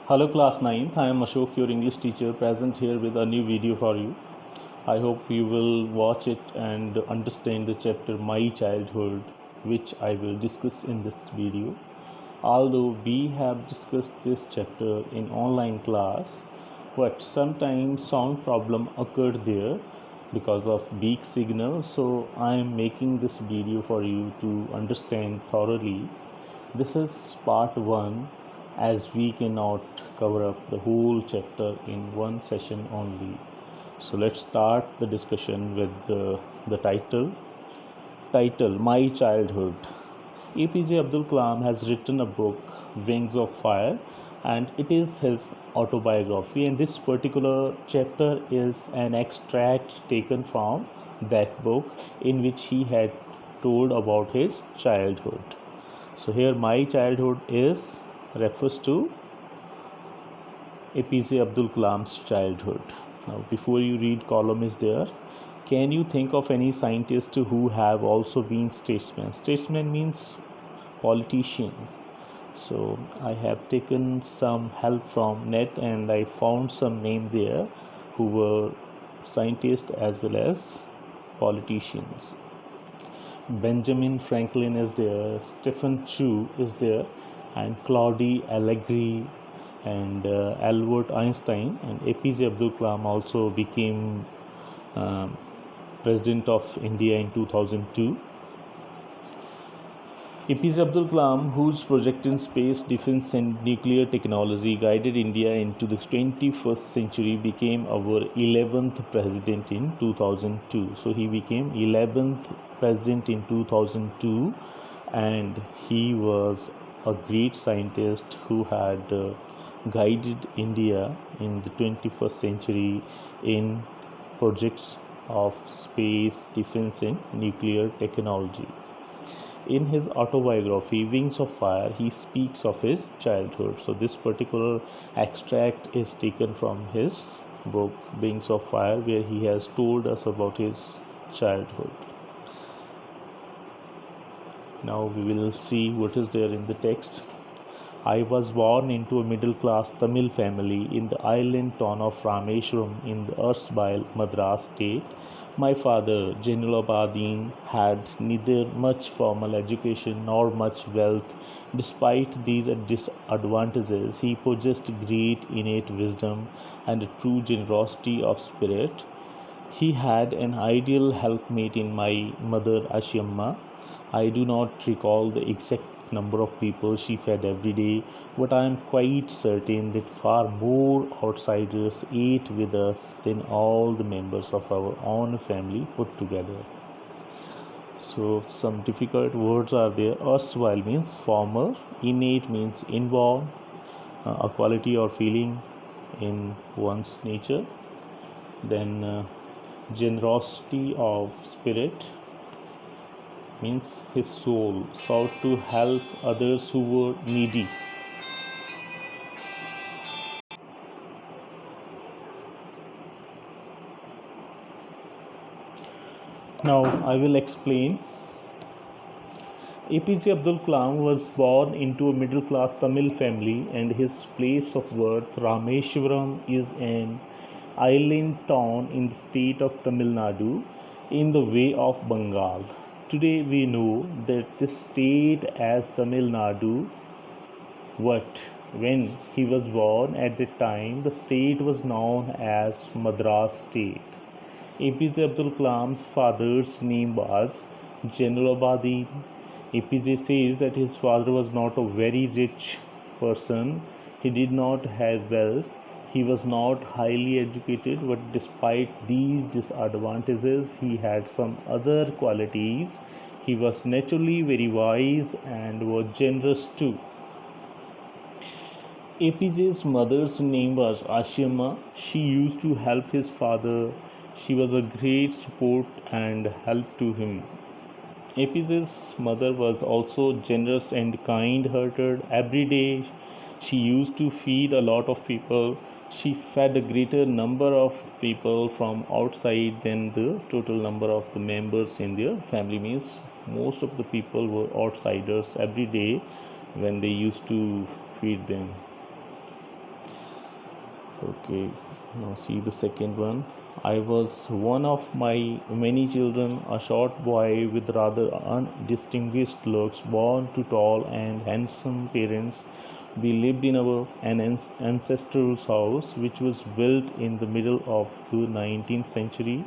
Hello class 9th, I am Ashok, your English teacher, present here with a new video for you. I hope you will watch it and understand the chapter My Childhood, which I will discuss in this video. Although we have discussed this chapter in online class, but sometimes sound problem occurred there because of weak signal, so I am making this video for you to understand thoroughly. This is part 1, as we cannot cover up the whole chapter in one session only. So let's start the discussion with the title My Childhood. APJ Abdul Kalam has written a book, Wings of Fire, and it is his autobiography, and this particular chapter is an extract taken from that book in which he had told about his childhood. So here My Childhood is refers to APJ Abdul Kalam's childhood. Now before you read, column is there. Can you think of any scientists who have also been statesmen? Statesmen means politicians. So I have taken some help from net and I found some name there who were scientists as well as politicians. Benjamin Franklin is there, Stephen Chu is there, and Claude Allegri and Albert Einstein, and APJ Abdul Kalam also became President of India in 2002. APJ Abdul Kalam, whose project in space, defense, and nuclear technology guided India into the 21st century, became our 11th president in 2002. So he became 11th president in 2002, and he was a great scientist who had guided India in the 21st century in projects of space, defense, and nuclear technology. In his autobiography, Wings of Fire, he speaks of his childhood. So, this particular extract is taken from his book, Wings of Fire, where he has told us about his childhood. Now, we will see what is there in the text. I was born into a middle class Tamil family in the island town of Rameshwaram in the erstwhile Madras state. My father, Jainulabadin, had neither much formal education nor much wealth. Despite these disadvantages, he possessed great innate wisdom and a true generosity of spirit. He had an ideal helpmate in my mother Ashiamma. I do not recall the exact number of people she fed every day, but I am quite certain that far more outsiders ate with us than all the members of our own family put together. So some difficult words are there. Erstwhile means former, innate means inborn, a quality or feeling in one's nature. Then generosity of spirit means his soul sought to help others who were needy. Now I will explain. APJ Abdul Kalam was born into a middle class Tamil family, and his place of birth, Rameshwaram, is an island town in the state of Tamil Nadu in the way of Bengal. Today we know that this state as Tamil Nadu, but when he was born at that time, the state was known as Madras state. APJ Abdul Kalam's father's name was Jainulabadin. APJ says that his father was not a very rich person. He did not have wealth. He was not highly educated, but despite these disadvantages, he had some other qualities. He was naturally very wise and was generous too. APJ's mother's name was Ashima. She used to help his father. She was a great support and help to him. APJ's mother was also generous and kind hearted. Every day she used to feed a lot of people. She fed a greater number of people from outside than the total number of the members in their family. Means most of the people were outsiders every day when they used to feed them. Okay, now see the second one. I was one of my many children, a short boy with rather undistinguished looks, born to tall and handsome parents. We lived in our ancestral house, which was built in the middle of the 19th century.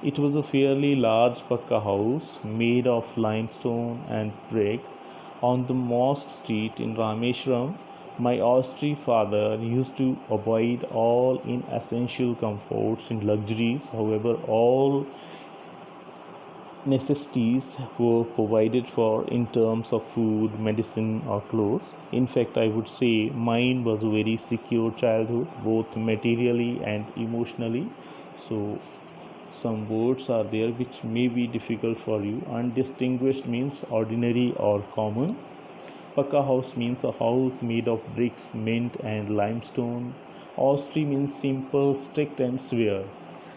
It was a fairly large Pakka house made of limestone and brick on the Mosque Street in Rameshwaram. My Austri father used to avoid all inessential comforts and luxuries. However, all necessities were provided for in terms of food, medicine, or clothes. In fact, I would say mine was a very secure childhood, both materially and emotionally. So, some words are there which may be difficult for you. Undistinguished means ordinary or common. Pakka house means a house made of bricks, cement, and limestone. Austri means simple, strict, and severe.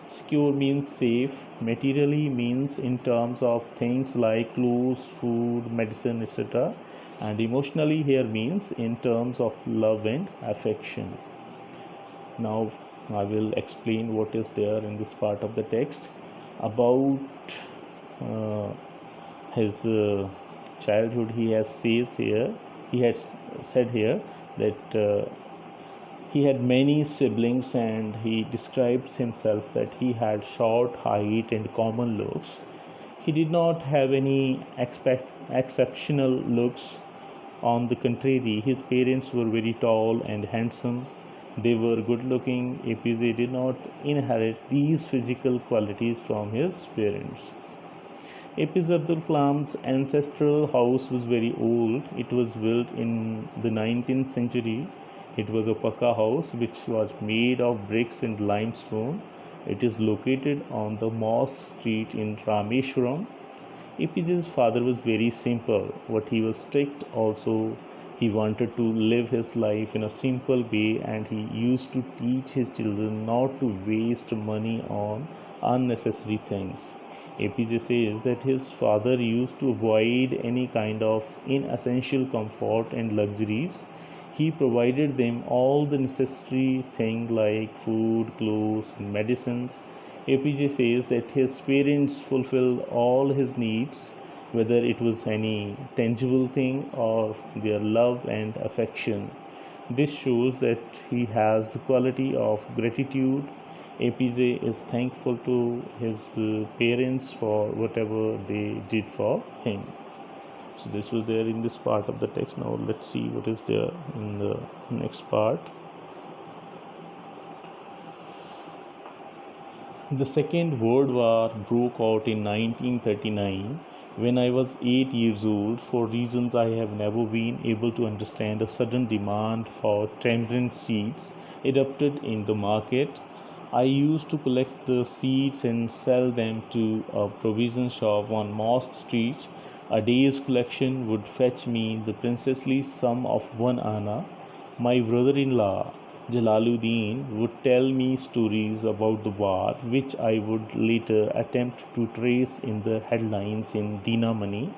Secure means safe. Materially means in terms of things like clothes, food, medicine, etc. And emotionally here means in terms of love and affection. Now I will explain what is there in this part of the text about uh, his childhood. He has said here that he had many siblings, and he describes himself that he had short height and common looks. He did not have any exceptional looks. On the contrary, his parents were very tall and handsome. They were good looking. APJ did not inherit these physical qualities from his parents. APJ Abdul Kalam's ancestral house was very old. It was built in the 19th century. It was a Pakka house which was made of bricks and limestone. It is located on the Mosque Street in Rameshwaram. APJ's father was very simple, but he was strict also. He wanted to live his life in a simple way, and he used to teach his children not to waste money on unnecessary things. APJ says that his father used to avoid any kind of inessential comfort and luxuries. He provided them all the necessary things like food, clothes, and medicines. APJ says that his parents fulfilled all his needs, whether it was any tangible thing or their love and affection. This shows that he has the quality of gratitude. APJ is thankful to his parents for whatever they did for him. So this was there in this part of the text. Now let's see what is there in the next part. The Second World War broke out in 1939 when I was 8 years old. For reasons I have never been able to understand, a sudden demand for tamarind seeds erupted in the market. I used to collect the seeds and sell them to a provision shop on Mosque Street. A day's collection would fetch me the princely sum of 1 anna. My brother-in-law Jalaluddin would tell me stories about the war, which I would later attempt to trace in the headlines in Dina Money.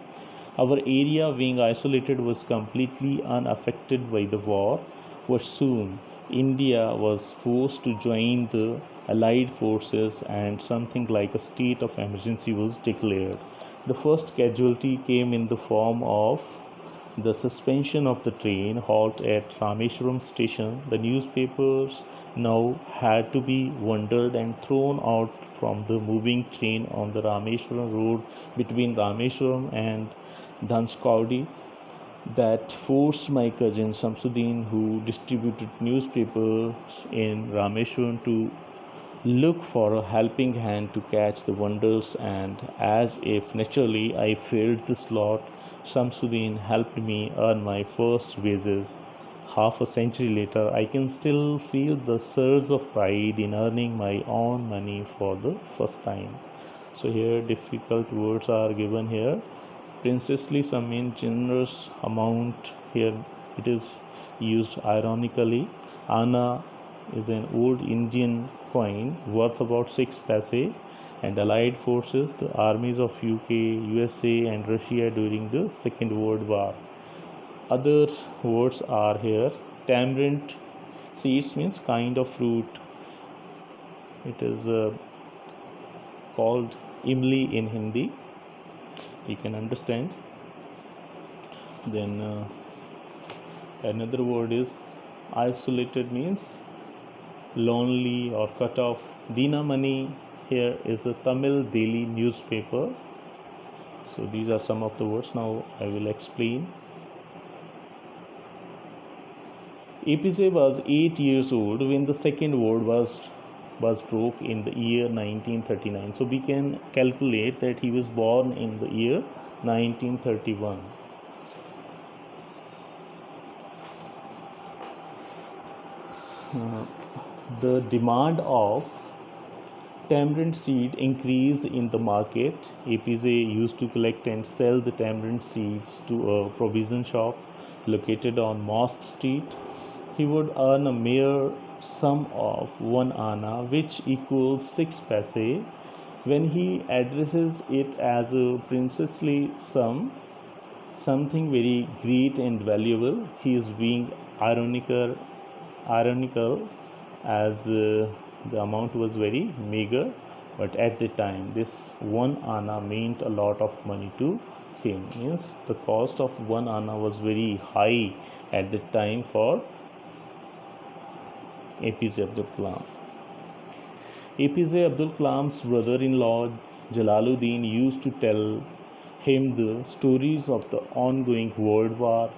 Our area, being isolated, was completely unaffected by the war, but soon India was forced to join the Allied forces, and something like a state of emergency was declared. The first casualty came in the form of the suspension of the train halt at Rameshwaram station. The newspapers now had to be bundled and thrown out from the moving train on the Rameshwaram road between Rameshwaram and Dhanskawdi. That forced my cousin Samsuddin, who distributed newspapers in Rameshwaram, to look for a helping hand to catch the wonders, and as if naturally I filled the slot. Samsuddin helped me earn my first wages. Half a century later, I can still feel the surge of pride in earning my own money for the first time. So here difficult words are given here. Princely sum means generous amount. Here it is used ironically. Anna is an old Indian coin worth about 6 paise, and Allied forces, the armies of UK, USA, and Russia during the Second World War. Other words are here. Tamarind Seeds means kind of fruit. It is called imli in Hindi. You can understand. Then another word is isolated, means lonely or cut off. Dinamani here is a Tamil daily newspaper. So these are some of the words. Now I will explain. APJ was 8 years old when the second world was broke in the year 1939. So we can calculate that he was born in the year 1931. The demand of tamarind seed increased in the market. APJ used to collect and sell the tamarind seeds to a provision shop located on Mosque Street. He would earn a mere sum of 1 anna, which equals 6 paise. When he addresses it as a princely sum, something very great and valuable, he is being ironical as the amount was very meager, but at the time this 1 anna meant a lot of money to him. Means the cost of 1 anna was very high at the time for APJ Abdul Kalam. APJ Abdul Kalam's brother-in-law Jalaluddin used to tell him the stories of the ongoing World War.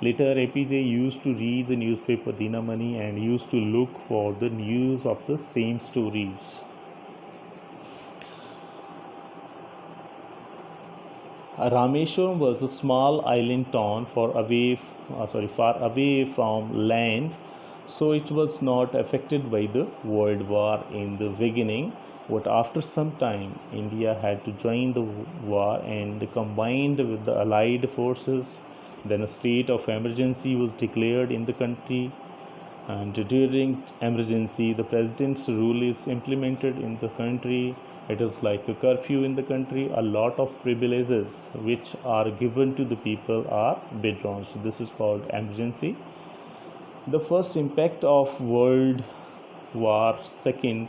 Later, APJ used to read the newspaper Dinamani and used to look for the news of the same stories. Rameshwaram was a small island town far away from land, so it was not affected by the World War in the beginning. But after some time, India had to join the war and combined with the Allied forces. Then a state of emergency was declared in the country, and during emergency, the president's rule is implemented in the country. It is like a curfew in the country. A lot of privileges which are given to the people are withdrawn. So this is called emergency. The first impact of World War II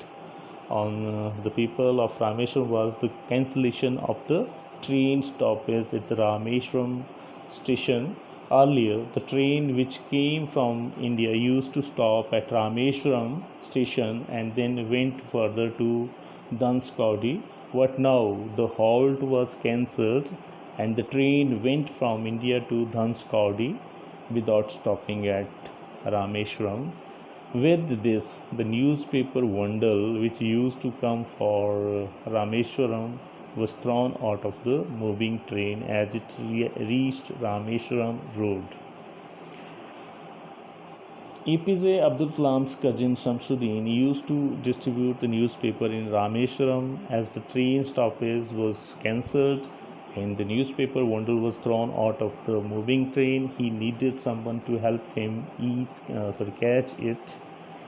on the people of Rameshwaram was the cancellation of the train stoppage at the Rameshwaram station. Earlier, the train which came from India used to stop at Rameshwaram station and then went further to Dhanskodi. But now the halt was cancelled and the train went from India to Dhanskodi without stopping at Rameshwaram. With this, the newspaper Vandal, which used to come for Rameshwaram, was thrown out of the moving train as it reached Rameshwaram road. APJ Abdul Kalam's cousin Shamsuddin used to distribute the newspaper in Rameshwaram. As the train stoppage was cancelled and the newspaper Vandal was thrown out of the moving train, he needed someone to help him catch it.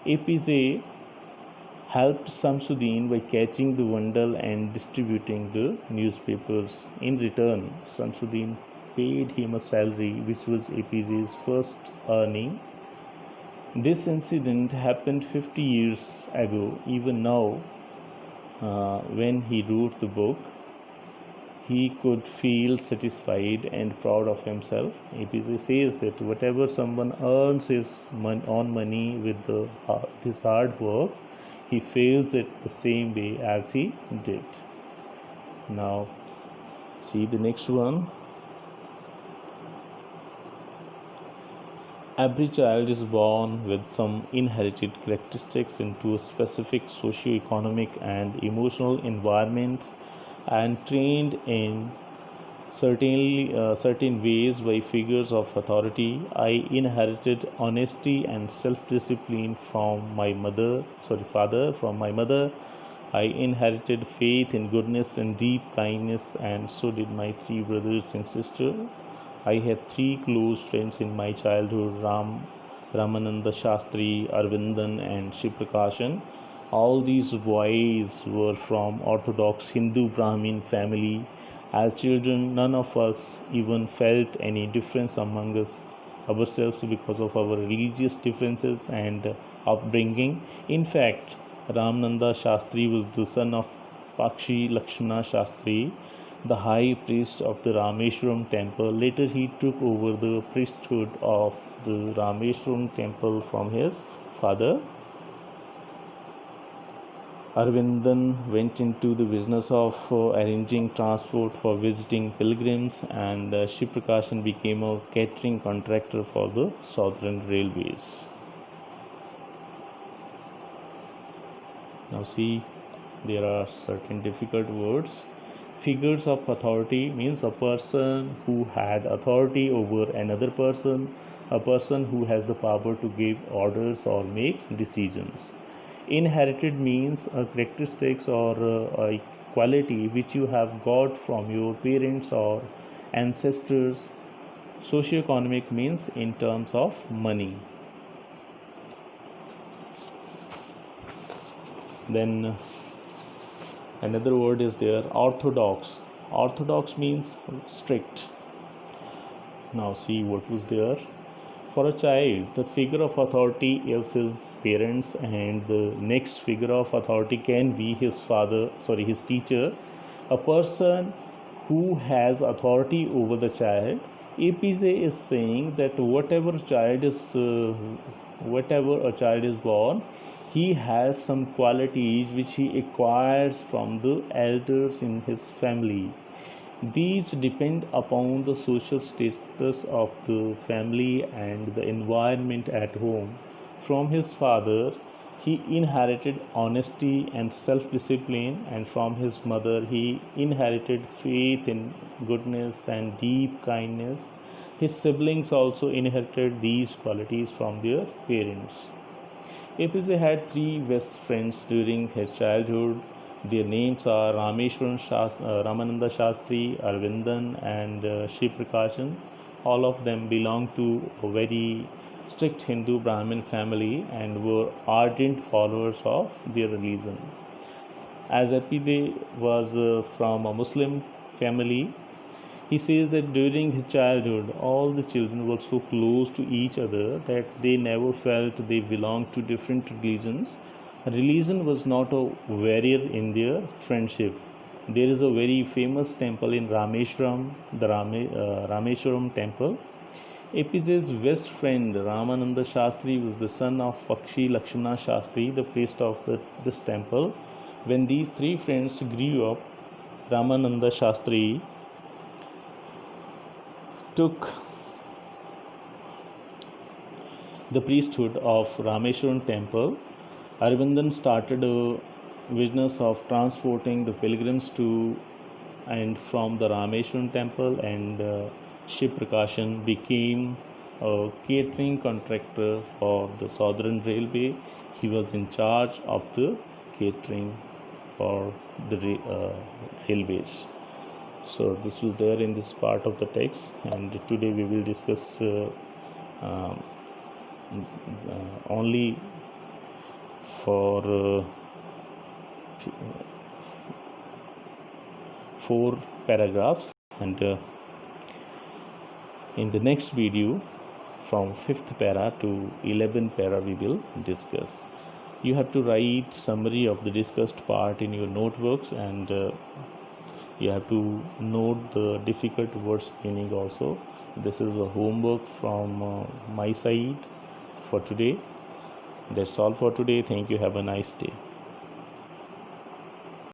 APJ helped Shamsuddin by catching the Vandal and distributing the newspapers. In return, Shamsuddin paid him a salary, which was APJ's first earning. This incident happened 50 years ago. Even now, when he wrote the book, he could feel satisfied and proud of himself. APJ says that whatever someone earns his own money with his hard work, he feels it the same way as he did. Now, see the next one. Every child is born with some inherited characteristics into a specific socio-economic and emotional environment and trained in certain ways by figures of authority. I inherited honesty and self-discipline from my father. From my mother, I inherited faith in goodness and deep kindness, and so did my 3 brothers and sisters. I had 3 close friends in my childhood: Ramananda Shastri, Arvindan, and Shivprakashan. All these boys were from Orthodox Hindu Brahmin family. As children, none of us even felt any difference among us. ourselves because of our religious differences and upbringing. In fact, Ramananda Shastri was the son of Pakshi Lakshmana Shastri, the high priest of the Rameshwaram temple. Later, he took over the priesthood of the Rameshwaram temple from his father. Arvindan went into the business of arranging transport for visiting pilgrims, and Shiv Prakashan became a catering contractor for the Southern Railways. Now see, there are certain difficult words. Figures of authority means a person who had authority over another person, a person who has the power to give orders or make decisions. Inherited means a characteristics or a quality which you have got from your parents or ancestors. Socioeconomic means in terms of money. Then another word is there, orthodox. Orthodox means strict. Now see what was there. For a child, the figure of authority is his parents, and the next figure of authority can be his his teacher. A person who has authority over the child. APJ is saying that whatever a child is born, he has some qualities which he acquires from the elders in his family. These depend upon the social status of the family and the environment at home. From his father, he inherited honesty and self discipline, and from his mother, he inherited faith in goodness and deep kindness. His siblings also inherited these qualities from their parents. APJ had three best friends during his childhood. Their names are Ramananda Shastri, Arvindan, and Shiv Prakashan. All of them belonged to a very strict Hindu Brahmin family and were ardent followers of their religion. As APJ was from a Muslim family, he says that during his childhood, all the children were so close to each other that they never felt they belonged to different religions. Religion was not a barrier in their friendship. There is a very famous temple in Rameshwaram, the Rameshwaram temple. APJ's best friend Ramananda Shastri was the son of Pakshi Lakshmana Shastri, the priest of this temple. When these three friends grew up, Ramananda Shastri took the priesthood of Rameshwaram temple. Arvindan started a business of transporting the pilgrims to and from the Rameshwaram temple, and Shiv Prakashan became a catering contractor for the Southern Railway. He was in charge of the catering for the railways. So this was there in this part of the text, and today we will discuss only for 4 paragraphs, and in the next video from 5th para to 11th para we will discuss. You have to write summary of the discussed part in your notebooks, and you have to note the difficult words meaning also. This is a homework from my side for today. That's all for today. Thank you. Have a nice day.